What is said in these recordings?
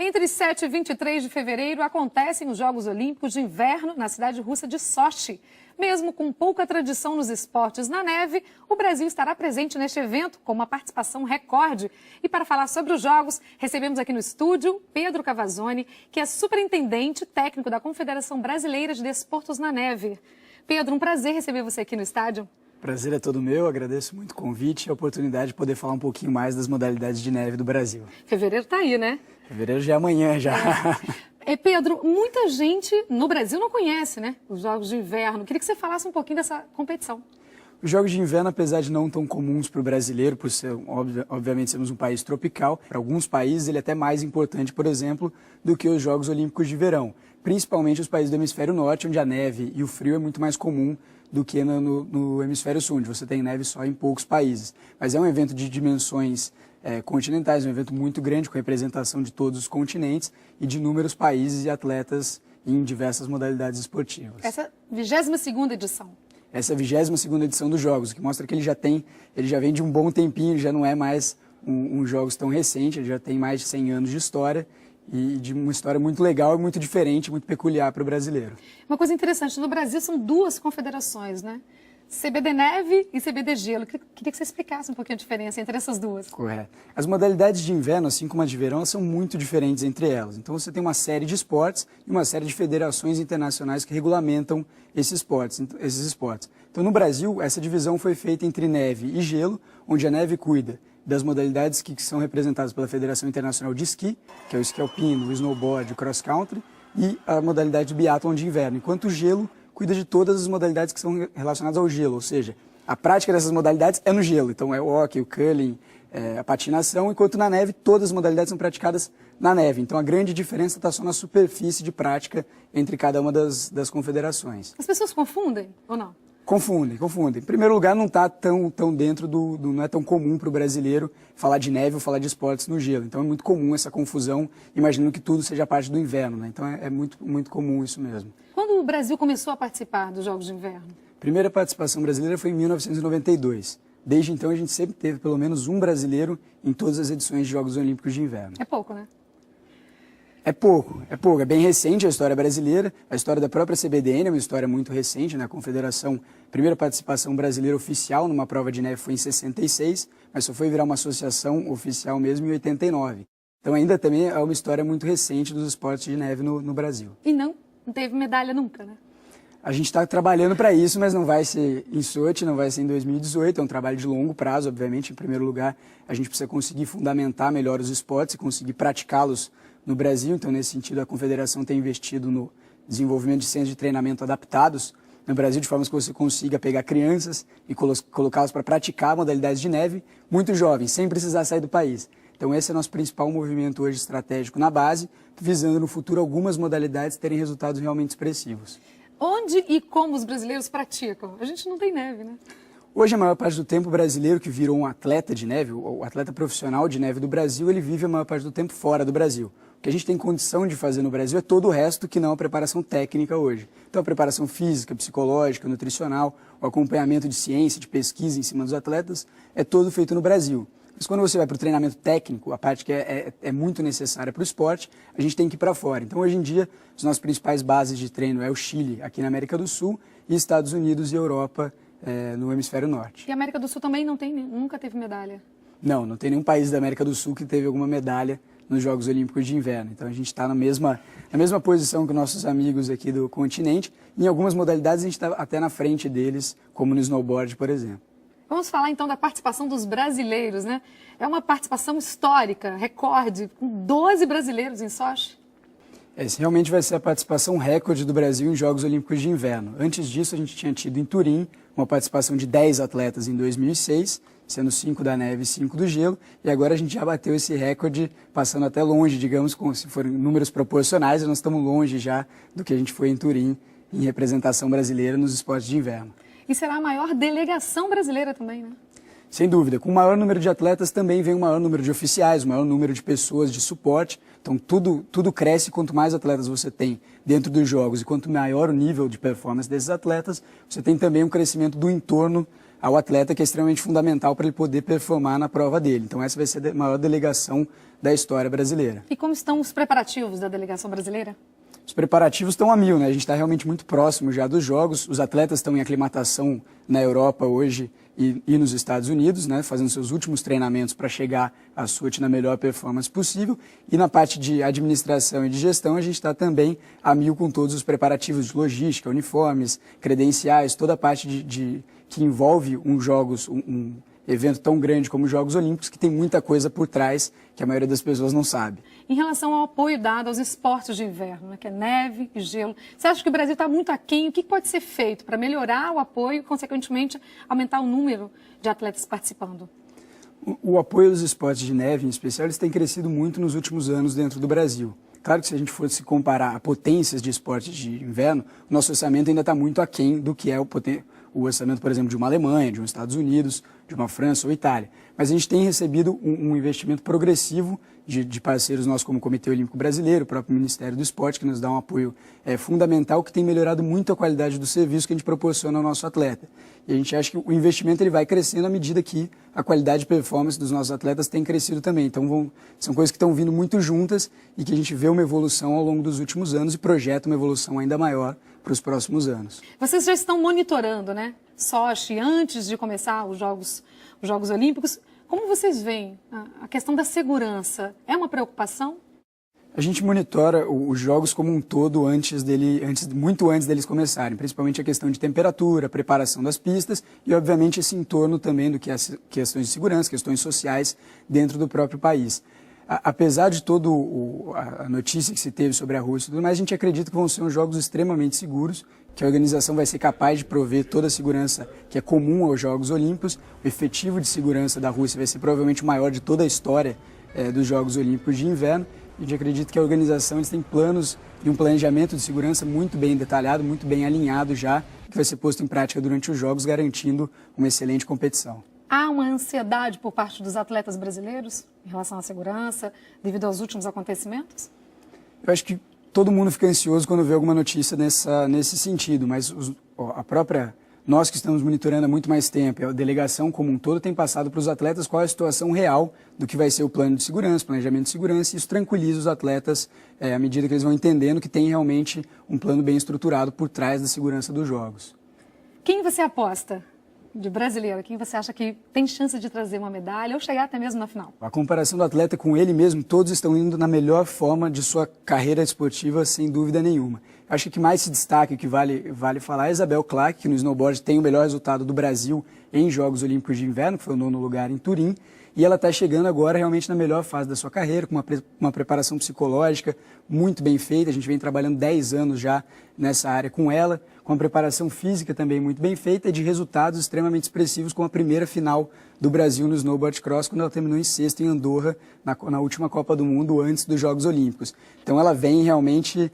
Entre 7 e 23 de fevereiro acontecem os Jogos Olímpicos de Inverno na cidade russa de Sochi. Mesmo com pouca tradição nos esportes na neve, o Brasil estará presente neste evento com uma participação recorde. E para falar sobre os Jogos, recebemos aqui no estúdio Pedro Cavazzoni, que é superintendente técnico da Confederação Brasileira de Desportos na Neve. Pedro, um prazer receber você aqui no estádio. Prazer é todo meu, agradeço muito o convite e a oportunidade de poder falar um pouquinho mais das modalidades de neve do Brasil. Fevereiro está aí, né? Fevereiro já é amanhã, já. Pedro, muita gente no Brasil não conhece, né, os Jogos de Inverno. Queria que você falasse um pouquinho dessa competição. Os Jogos de Inverno, apesar de não tão comuns para o brasileiro, por ser, obviamente, sermos um país tropical, para alguns países ele é até mais importante, por exemplo, do que os Jogos Olímpicos de Verão. Principalmente os países do hemisfério norte, onde a neve e o frio é muito mais comum do que no hemisfério sul, onde você tem neve só em poucos países. Mas é um evento de dimensões continentais, um evento muito grande, com representação de todos os continentes e de inúmeros países e atletas em diversas modalidades esportivas. Essa 22ª edição. Essa é a 22ª edição dos Jogos, que mostra que ele já vem de um bom tempinho, ele já não é mais um Jogos tão recente, ele já tem mais de 100 anos de história e de uma história muito legal e muito diferente, muito peculiar para o brasileiro. Uma coisa interessante, no Brasil são duas confederações, né? CBD Neve e CBD Gelo. Queria que você explicasse um pouquinho a diferença entre essas duas. Correto. As modalidades de inverno, assim como as de verão, são muito diferentes entre elas. Então você tem uma série de esportes e uma série de federações internacionais que regulamentam esses esportes. Então no Brasil, essa divisão foi feita entre neve e gelo, onde a neve cuida das modalidades que são representadas pela Federação Internacional de Esqui, que é o esqui alpino, o snowboard, o cross country, e a modalidade de biatlon de inverno, enquanto o gelo cuida de todas as modalidades que são relacionadas ao gelo, ou seja, a prática dessas modalidades é no gelo, então é o hóquei, o curling, a patinação, enquanto na neve todas as modalidades são praticadas na neve. Então a grande diferença está só na superfície de prática entre cada uma das confederações. As pessoas confundem ou não? Confundem. Em primeiro lugar, não está tão dentro não é tão comum para o brasileiro falar de neve ou falar de esportes no gelo. Então é muito comum essa confusão, imaginando que tudo seja parte do inverno, né? Então é muito comum isso mesmo. Quando o Brasil começou a participar dos Jogos de Inverno? A primeira participação brasileira foi em 1992. Desde então a gente sempre teve pelo menos um brasileiro em todas as edições de Jogos Olímpicos de Inverno. É pouco, né? É pouco. É bem recente a história brasileira. A história da própria CBDN é uma história muito recente, né? A confederação, a primeira participação brasileira oficial numa prova de neve foi em 66, mas só foi virar uma associação oficial mesmo em 89. Então ainda também é uma história muito recente dos esportes de neve no Brasil. E não teve medalha nunca, né? A gente está trabalhando para isso, mas não vai ser em Sochi, não vai ser em 2018, é um trabalho de longo prazo, obviamente. Em primeiro lugar, a gente precisa conseguir fundamentar melhor os esportes e conseguir praticá-los no Brasil. Então, nesse sentido, a Confederação tem investido no desenvolvimento de centros de treinamento adaptados no Brasil, de forma que você consiga pegar crianças e colocá-las para praticar modalidades de neve muito jovens, sem precisar sair do país. Então, esse é o nosso principal movimento hoje estratégico na base, visando no futuro algumas modalidades terem resultados realmente expressivos. Onde e como os brasileiros praticam? A gente não tem neve, né? Hoje, a maior parte do tempo, o brasileiro que virou um atleta de neve, o atleta profissional de neve do Brasil, ele vive a maior parte do tempo fora do Brasil. O que a gente tem condição de fazer no Brasil é todo o resto que não a preparação técnica hoje. Então, a preparação física, psicológica, nutricional, o acompanhamento de ciência, de pesquisa em cima dos atletas, é todo feito no Brasil. Mas quando você vai para o treinamento técnico, a parte que é muito necessária para o esporte, a gente tem que ir para fora. Então, hoje em dia, as nossas principais bases de treino é o Chile, aqui na América do Sul, e Estados Unidos e Europa, no hemisfério norte. E a América do Sul também nunca teve medalha? Não tem nenhum país da América do Sul que teve alguma medalha nos Jogos Olímpicos de Inverno. Então a gente está na mesma posição que nossos amigos aqui do continente. Em algumas modalidades a gente está até na frente deles, como no snowboard, por exemplo. Vamos falar então da participação dos brasileiros, né? É uma participação histórica, recorde, com 12 brasileiros em Sochi. Essa realmente vai ser a participação recorde do Brasil em Jogos Olímpicos de Inverno. Antes disso, a gente tinha tido em Turim uma participação de 10 atletas em 2006, sendo 5 da neve e 5 do gelo, e agora a gente já bateu esse recorde, passando até longe, digamos, se forem números proporcionais, nós estamos longe já do que a gente foi em Turim, em representação brasileira nos esportes de inverno. E será a maior delegação brasileira também, né? Sem dúvida. Com o maior número de atletas também vem o maior número de oficiais, o maior número de pessoas de suporte. Então tudo cresce quanto mais atletas você tem dentro dos jogos e quanto maior o nível de performance desses atletas, você tem também um crescimento do entorno ao atleta, que é extremamente fundamental para ele poder performar na prova dele. Então essa vai ser a maior delegação da história brasileira. E como estão os preparativos da delegação brasileira? Os preparativos estão a mil, né? A gente está realmente muito próximo já dos Jogos. Os atletas estão em aclimatação na Europa hoje e nos Estados Unidos, né? Fazendo seus últimos treinamentos para chegar à Sochi na melhor performance possível. E na parte de administração e de gestão, a gente está também a mil com todos os preparativos de logística, uniformes, credenciais, toda a parte que envolve um evento tão grande como os Jogos Olímpicos, que tem muita coisa por trás que a maioria das pessoas não sabe. Em relação ao apoio dado aos esportes de inverno, né, que é neve e gelo, você acha que o Brasil está muito aquém? O que pode ser feito para melhorar o apoio e, consequentemente, aumentar o número de atletas participando? O apoio aos esportes de neve, em especial, eles têm crescido muito nos últimos anos dentro do Brasil. Claro que se a gente fosse comparar a potências de esportes de inverno, o nosso orçamento ainda está muito aquém do que é o orçamento, por exemplo, de uma Alemanha, de um Estados Unidos, de uma França ou Itália. Mas a gente tem recebido um investimento progressivo de parceiros nossos como o Comitê Olímpico Brasileiro, o próprio Ministério do Esporte, que nos dá um apoio fundamental, que tem melhorado muito a qualidade do serviço que a gente proporciona ao nosso atleta. E a gente acha que o investimento ele vai crescendo à medida que a qualidade de performance dos nossos atletas tem crescido também. Então são coisas que estão vindo muito juntas e que a gente vê uma evolução ao longo dos últimos anos e projeta uma evolução ainda maior para os próximos anos. Vocês já estão monitorando, né? Sochi, antes de começar os Jogos Olímpicos. Como vocês veem a questão da segurança? É uma preocupação? A gente monitora os jogos como um todo muito antes deles começarem, principalmente a questão de temperatura, a preparação das pistas e, obviamente, esse entorno também do que as questões de segurança, questões sociais dentro do próprio país. Apesar de toda a notícia que se teve sobre a Rússia e tudo mais, a gente acredita que vão ser uns jogos extremamente seguros, que a organização vai ser capaz de prover toda a segurança que é comum aos Jogos Olímpicos. O efetivo de segurança da Rússia vai ser provavelmente o maior de toda a história dos Jogos Olímpicos de Inverno. A gente acredita que a organização tem planos e um planejamento de segurança muito bem detalhado, muito bem alinhado já, que vai ser posto em prática durante os Jogos, garantindo uma excelente competição. Há uma ansiedade por parte dos atletas brasileiros em relação à segurança, devido aos últimos acontecimentos? Eu acho que todo mundo fica ansioso quando vê alguma notícia nesse sentido, mas nós que estamos monitorando há muito mais tempo, a delegação como um todo tem passado para os atletas qual é a situação real do que vai ser o plano de segurança, planejamento de segurança, e isso tranquiliza os atletas à medida que eles vão entendendo que tem realmente um plano bem estruturado por trás da segurança dos Jogos. Quem você aposta de brasileiro? Quem você acha que tem chance de trazer uma medalha ou chegar até mesmo na final? A comparação do atleta com ele mesmo, todos estão indo na melhor forma de sua carreira esportiva, sem dúvida nenhuma. Acho que o que mais se destaca, o que vale falar, é a Isabel Clark, que no snowboard tem o melhor resultado do Brasil em Jogos Olímpicos de Inverno, que foi o 9º lugar em Turim, e ela está chegando agora realmente na melhor fase da sua carreira, com uma preparação psicológica muito bem feita. A gente vem trabalhando 10 anos já nessa área com ela, com uma preparação física também muito bem feita e de resultados extremamente expressivos, com a primeira final do Brasil no snowboard cross, quando ela terminou em sexto em Andorra, na última Copa do Mundo, antes dos Jogos Olímpicos. Então ela vem realmente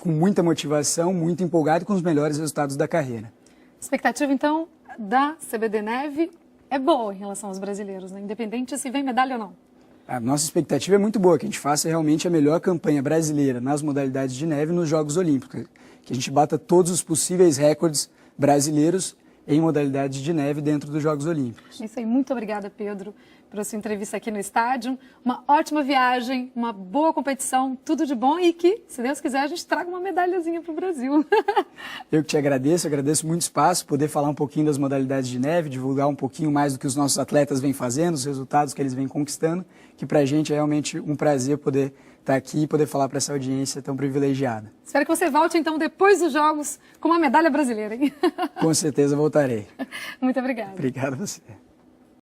com muita motivação, muito empolgada e com os melhores resultados da carreira. Expectativa, então, da CBD Neve é boa em relação aos brasileiros, né? Independente se vem medalha ou não. A nossa expectativa é muito boa, que a gente faça realmente a melhor campanha brasileira nas modalidades de neve nos Jogos Olímpicos, que a gente bata todos os possíveis recordes brasileiros em modalidades de neve dentro dos Jogos Olímpicos. Isso aí, muito obrigada, Pedro, pela sua entrevista aqui no estádio. Uma ótima viagem, uma boa competição, tudo de bom e que, se Deus quiser, a gente traga uma medalhazinha para o Brasil. Eu que te agradeço muito o espaço, poder falar um pouquinho das modalidades de neve, divulgar um pouquinho mais do que os nossos atletas vêm fazendo, os resultados que eles vêm conquistando, que para a gente é realmente um prazer poder estar aqui e poder falar para essa audiência tão privilegiada. Espero que você volte, então, depois dos Jogos, com uma medalha brasileira, hein? Com certeza voltarei. Muito obrigada. Obrigado a você.